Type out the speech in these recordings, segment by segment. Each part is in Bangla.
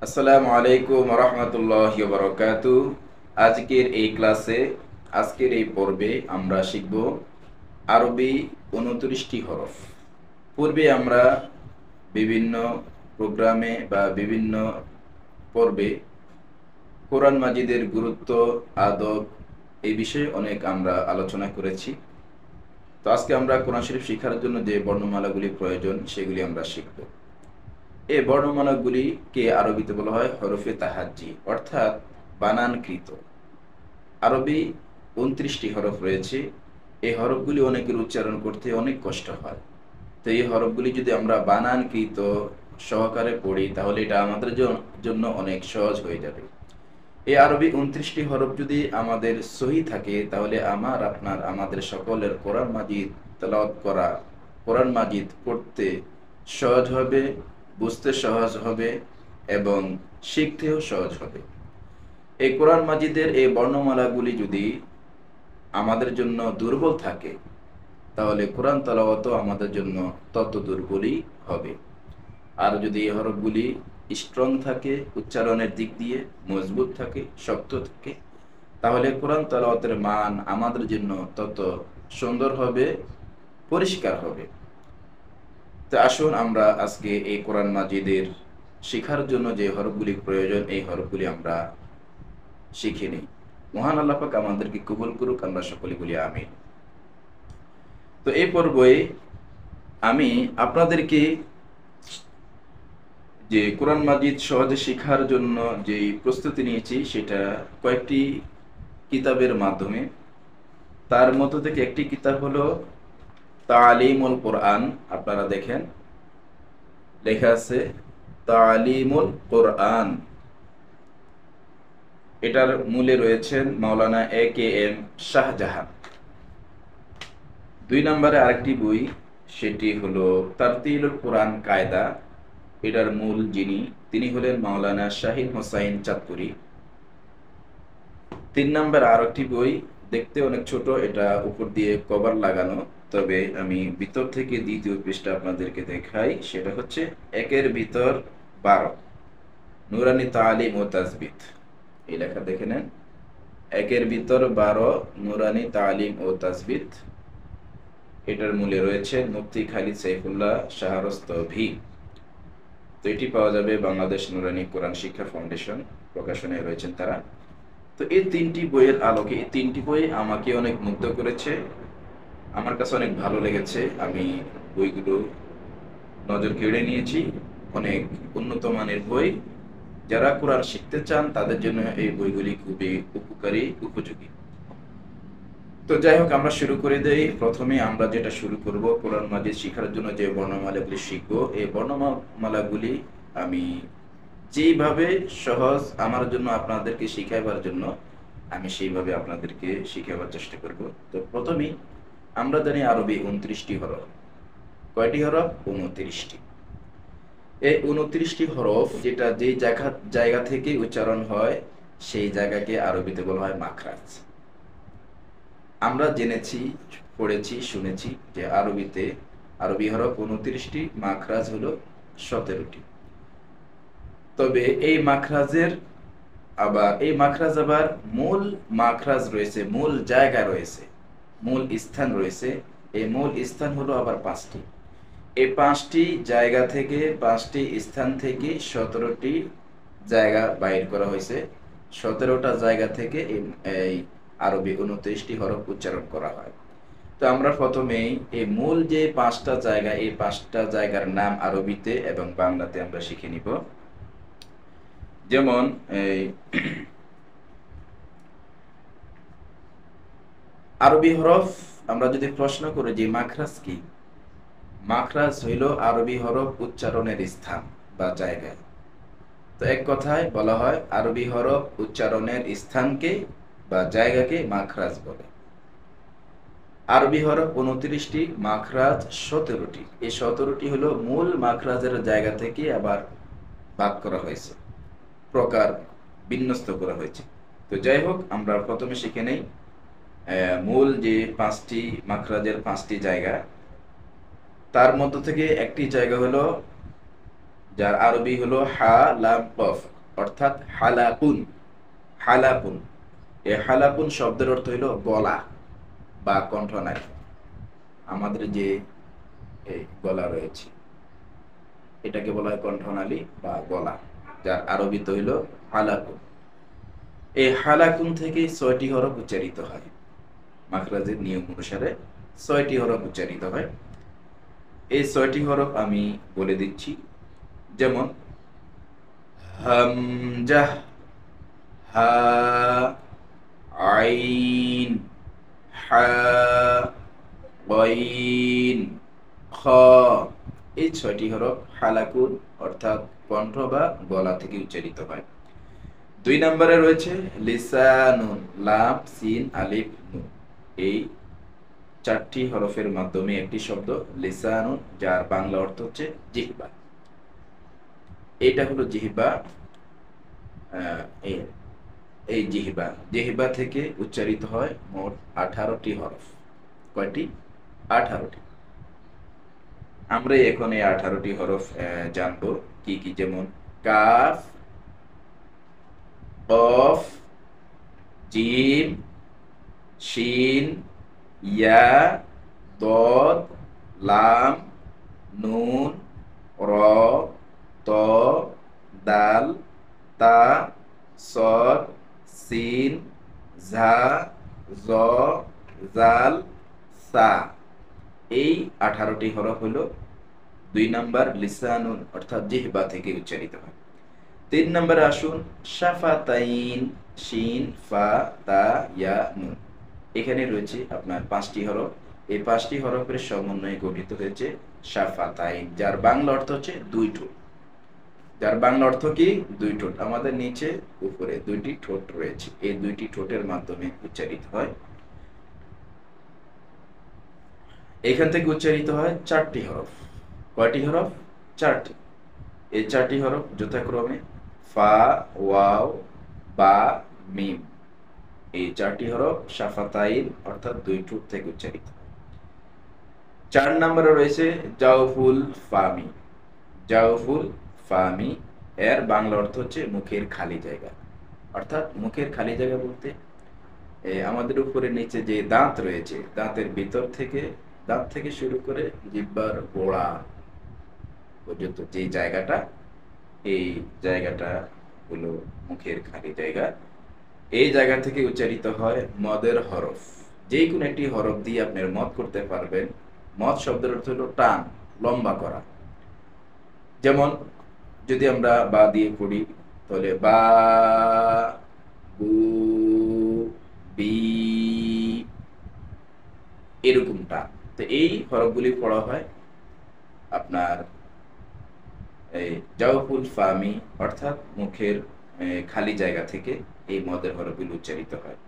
আসসালামু আলাইকুম রহমতুল্লাহি ওয়া বারাকাতুহু। আজকের এই ক্লাসে আজকের এই পর্বে আমরা শিখব আরবি 29টি হরফ। পূর্বে আমরা বিভিন্ন প্রোগ্রামে বা বিভিন্ন পর্বে কোরআন মাজিদের গুরুত্ব, আদব এই বিষয়ে অনেক আমরা আলোচনা করেছি। তো আজকে আমরা কোরআন শরীফ শেখার জন্য যে বর্ণমালাগুলি প্রয়োজন সেগুলি আমরা শিখব। এই বর্ণমালাগুলিকে আরবিতে বলা হয় হরফে তাহাজ্জি, অর্থাৎ বানানকৃত। আরবি 29টি হরফ রয়েছে। এই হরফগুলি অনেকের উচ্চারণ করতে অনেক কষ্ট হয়। তো এই হরফগুলি যদি আমরা বানানকৃত সহকারে পড়ি তাহলে এটা আমাদের জন্য অনেক সহজ হয়ে যাবে। এই আরবি 29টি হরফ যদি আমাদের সহি থাকে তাহলে আমাদের সকলের কোরআন মাজিদ তেলাওয়াত করা, কোরআন মাজিদ পড়তে সহজ হবে, বুঝতে সহজ হবে এবং শিখতেও সহজ হবে। এই কোরআন মাজিদের এই বর্ণমালাগুলি যদি আমাদের জন্য দুর্বল থাকে তাহলে কোরআন তেলাওয়াতও আমাদের জন্য তত দুর্বলই হবে। আর যদি এই হরফগুলি স্ট্রং থাকে, উচ্চারণের দিক দিয়ে মজবুত থাকে, শক্ত থাকে, তাহলে কোরআন তেলাওয়াতের মান আমাদের জন্য তত সুন্দর হবে, পরিষ্কার হবে। তো আসুন আমরা আজকে এই কোরআন মাজিদের শেখার জন্য যে হরফগুলি প্রয়োজন এই হরফগুলি আমরা শিখে নিই। মহান আল্লাহ পাক আমাদেরকে কবুল করুক, আমরা সকলে বলি আমিন। তো এই পর্বে আমি আপনাদেরকে যে কোরআন মাজিদ সহজে শেখার জন্য যে প্রস্তুতি নিয়েছি সেটা কয়েকটি কিতাবের মাধ্যমে। তার মধ্য থেকে একটি কিতাব হলো তালিমুল কোরআন। আপনারা দেখেন লেখা আছে তালিমুল কোরআন। এটার মূলে রয়েছেন মাওলানা AKM শাহজাহান। 2 নম্বরে আরেকটি বই, সেটি হলো তারতিলুল কোরআন কায়দা। এটার মূল তিনি হলেন মাওলানা শাহিন হোসাইন চাঁদপুরি। 3 নম্বর আরেকটি বই, দেখতে অনেক ছোট, এটা উপর দিয়ে কভার লাগানো, তবে আমি ভিতর থেকে দ্বিতীয় পৃষ্ঠা আপনাদেরকে দেখাই। সেটা হচ্ছে 1-এর ভিতর 12 নুরানি তালিম ও তাজবিদ। এই লেখা দেখে নেন, 1-এর ভিতর 12 নুরানি তালিম ও তাজবিদ। এটার মূলে রয়েছে মুফতি খালিদ সাইফুল্লাহ শাহরস্তভি। তো এটি পাওয়া যাবে বাংলাদেশ নুরানি কোরআন শিক্ষা ফাউন্ডেশন প্রকাশনায় রয়েছেন তারা। তো এই 3টি বইয়ের আলোকে, এই 3টি বই আমাকে অনেক মুগ্ধ করেছে, আমার কাছে অনেক ভালো লেগেছে। আমি বইগুলো নজর কেড়ে নিয়েছি। অনেক উন্নত মানের বই, যারা কোরআন শিখতে চান তাদের জন্য এই বইগুলি খুবই উপকারী, উপযোগী। তো যাই হোক, আমরা শুরু করে দেই। প্রথমে আমরা যেটা শুরু করব, কোরআন মাজিদ শেখার জন্য যে বর্ণমালাগুলি শিখবো, এই বর্ণমালাগুলি আমি যেইভাবে সহজ আমার জন্য আপনাদেরকে শিখাইবার জন্য আমি সেইভাবে আপনাদেরকে শিখাবার চেষ্টা করব। তো প্রথমেই আমরা জানি আরবি 29টি হরফ। কয়টি হরফ? 29টি। এই 29টি হরফ যেটা যেই জায়গা থেকে উচ্চারণ হয় সেই জায়গাকে আরবিতে বলা হয় মাখরাজ। আমরা জেনেছি, পড়েছি, শুনেছি যে আরবি হরফ 29টি, মাখরাজ হলো 17টি। তবে এই মাখরাজ আবার মূল মাখরাজ রয়েছে, মূল জায়গা রয়েছে, মূল স্থান রয়েছে। এই মূল স্থান হলো আবার 5টি। এই 5টি জায়গা থেকে, 5টি স্থান থেকে 17টি জায়গা বাইর করা হয়েছে। 17টা জায়গা থেকে এই আরবি 29টি হরফ উচ্চারণ করা হয়। তো আমরা প্রথমেই এই মূল যে 5টা জায়গা, এই 5টা জায়গার নাম আরবিতে এবং বাংলাতে আমরা শিখে নিব। যেমন এই আরবি হরফ আমরা যদি প্রশ্ন করি যে মাখরাজ কি, মাখরাজ হইল আরবি হরফ উচ্চারণের স্থান বা জায়গা। তো এক কথায় বলা হয় আরবি হরফ উচ্চারণের স্থানকে বা জায়গাকে মাখরাজ বলে। আরবি হরফ 29টি, মাখরাজ 17টি। এই 17টি হলো মূল মাখরাজের জায়গা থেকে আবার ভাগ করা হয়েছে, প্রকার বিন্যস্ত করা হয়েছে। তো যাই হোক, আমরা প্রথমে শিখে নেই মূল যে 5টি মাখরাজের 5টি জায়গা। তার মধ্য থেকে একটি জায়গা হলো যার আরবি হলো হা লাম কফ, অর্থাৎ হালাকুন। হালাকুন, এই হালাকুন শব্দের অর্থ হলো গলা বা কণ্ঠনালী। আমাদের যে এই গলা রয়েছে এটাকে বলা হয় কণ্ঠনালী বা গলা, যার আরবিতে হইল হালাকুন। এই হালাকুন থেকে 6টি হরফ উচ্চারিত হয়। মাখরাজের নিয়ম অনুসারে 6টি হরফ উচ্চারিত হয়। এই 6টি হরফ আমি বলে দিচ্ছি, যেমন হামজাহ, হা, আইন, হা, গইন, খ। এই 6টি হরফ হালাকুন অর্থাৎ কণ্ঠ বা গলা থেকে উচ্চারিত হয়। 2 নম্বরে রয়েছে লিসানুন, লাম, সিন, আলিফ, নুন। এই 4টি হরফের মাধ্যমে একটি শব্দ লিসানুন, যার বাংলা অর্থ হচ্ছে জিহ্বা। এটা হলো জিহ্বা। এই জিহ্বা, জিহ্বা থেকে উচ্চারিত হয় মোট 18টি হরফ। কয়টি? 18টি। আমরা এখন এই 18টি হরফ জানবো কি কি, যেমন কাফ, কফ, জিম, শিন, ইয়া, দদ, লাম, নুন, র, ত, দাল, তা, সদ, সিন, ঝা, জ, জাল, সা। এই 18টি হরফ হলো 2 নম্বর লিসানুন অর্থাৎ জিহ্বা থেকে উচ্চারিত হয়। 3 নম্বরে আসুন শাফাতাইন, শিন, ফা, তা, ইয়া, নুন। এখানে রয়েছে আপনার 5টি হরফ। এই 5টি হরফের সমন্বয়ে গঠিত হয়েছে শাফাতাইন, যার বাংলা অর্থ হচ্ছে 2 ঠোঁট। যার বাংলা অর্থ কি? 2 ঠোঁট। আমাদের নিচে উপরে 2টি ঠোঁট রয়েছে, এই 2টি ঠোঁটের মাধ্যমে উচ্চারিত হয়। এখান থেকে উচ্চারিত হয় 4টি হরফ। কয়টি হরফ? 4টি। এই 4টি হরফ যথাক্রমে ফা, ওয়াও, বা, মিম। এই 4টি হরফ শাফাতাইন অর্থাৎ 2 ঠোঁট থেকে উচ্চারিত হয়। 4 নম্বরে রয়েছে জাওফুল ফামি। জাওফুল ফামি এর বাংলা অর্থ হচ্ছে মুখের খালি জায়গা। অর্থাৎ মুখের খালি জায়গা বলতে আমাদের উপরে নিচে যে দাঁত রয়েছে, দাঁতের ভিতর থেকে, দাঁত থেকে শুরু করে জিহ্বার গোড়া পর্যন্ত যে জায়গাটা, এই জায়গাটা হলো মুখের খালি জায়গা। এই জায়গা থেকে উচ্চারিত হয় মদের হরফ। যে কোনো একটি হরফ দিয়ে আপনি মদ করতে পারবেন। মদ শব্দের অর্থ হলো টান, লম্বা করা। যেমন যদি আমরা বা দিয়ে পড়ি তাহলে বা, বু, বি, এরকম টান। তো এই হরফগুলি পড়া হয় আপনার এই জাওফুল ফামি অর্থাৎ মুখের খালি জায়গা থেকে এই মদের হরফগুলি উচ্চারিত হয়।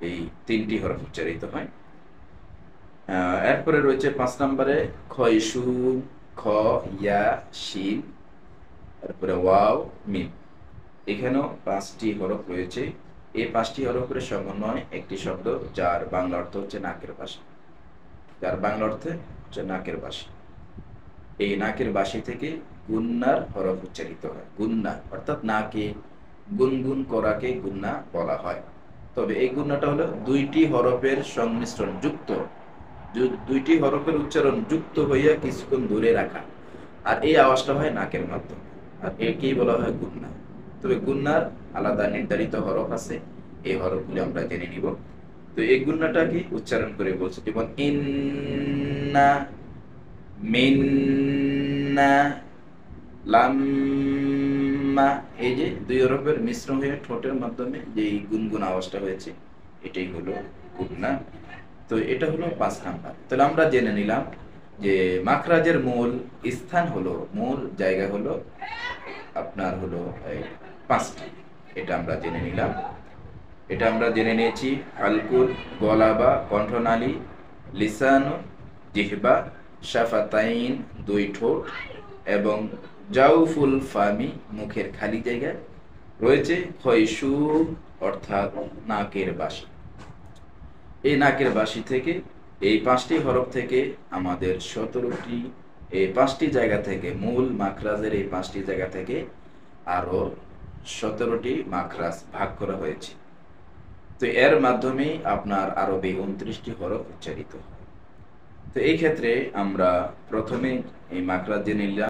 এই 3টি হরফ উচ্চারিত হয়। এরপরে রয়েছে 5 নম্বরে খয়সু, খ, ইয়া, শিন, তারপরে ওয়াও, মিম। এখানেও 5টি হরফ রয়েছে। এই 5টি হরফের সমন্বয়ে একটি শব্দ, যার বাংলা অর্থ হচ্ছে নাকের বাসি। যার বাংলা অর্থে হচ্ছে নাকের বাসি। এই নাকের বাসি থেকে গুন্নার হরফ উচ্চারিত হয়। গুন্না অর্থাৎ নাকে গুনগুন করাকে গুন্না বলা হয়। তবে এই গুন্নাটা হলো 2টি হরফের সংমিশ্রণ যুক্ত, 2টি হরফের উচ্চারণ যুক্ত হইয়া কিছুক্ষণ দূরে রাখা, আর এই আওয়াজটা হয় নাকের মাধ্যমে, আর একেই বলা হয় গুন্না। তবে গুন্নার আলাদা নির্ধারিত হরফ আছে, এই হরফগুলি আমরা জেনে নিব। তো এই গুন্নাটাকে উচ্চারণ করে বলছে, যেমন ইন্না, মিন্না, লাম্মা। এই যে 2 হরফের মিশ্রণ হয়ে ঠোঁটের মাধ্যমে যে গুনগুন আওয়াজটা হয়েছে, এটাই হলো গুন্না। তো এটা হলো 5 নাম্বার। তাহলে আমরা জেনে নিলাম যে মাখরাজের মূল স্থান হলো, মূল জায়গা হলো আপনার হলো 5টি। এটা আমরা জেনে নিলাম। এটা আমরা জেনে নিয়েছি হালকুল, গলা বা কণ্ঠনালী, লিসানু, জিহ্বা, শাফাতাইন 2 ঠোঁট, এবং জাওফুল ফামি মুখের খালি জায়গা, রয়েছে খয়সু অর্থাৎ নাকের বাসি। এই নাকের বাসি থেকে, এই 5টি হরফ থেকে আমাদের 17টি এই 5টি জায়গা থেকে, মূল মাখরাজের এই 5টি জায়গা থেকে আরো 17টি মাখরাজ ভাগ করা হয়েছে। তো এর মাধ্যমে আপনার আরবি 29টি হরফ উচ্চারিত হয়। তো এই ক্ষেত্রে আমরা প্রথমে এই মাখরাজ জেনে নিলাম।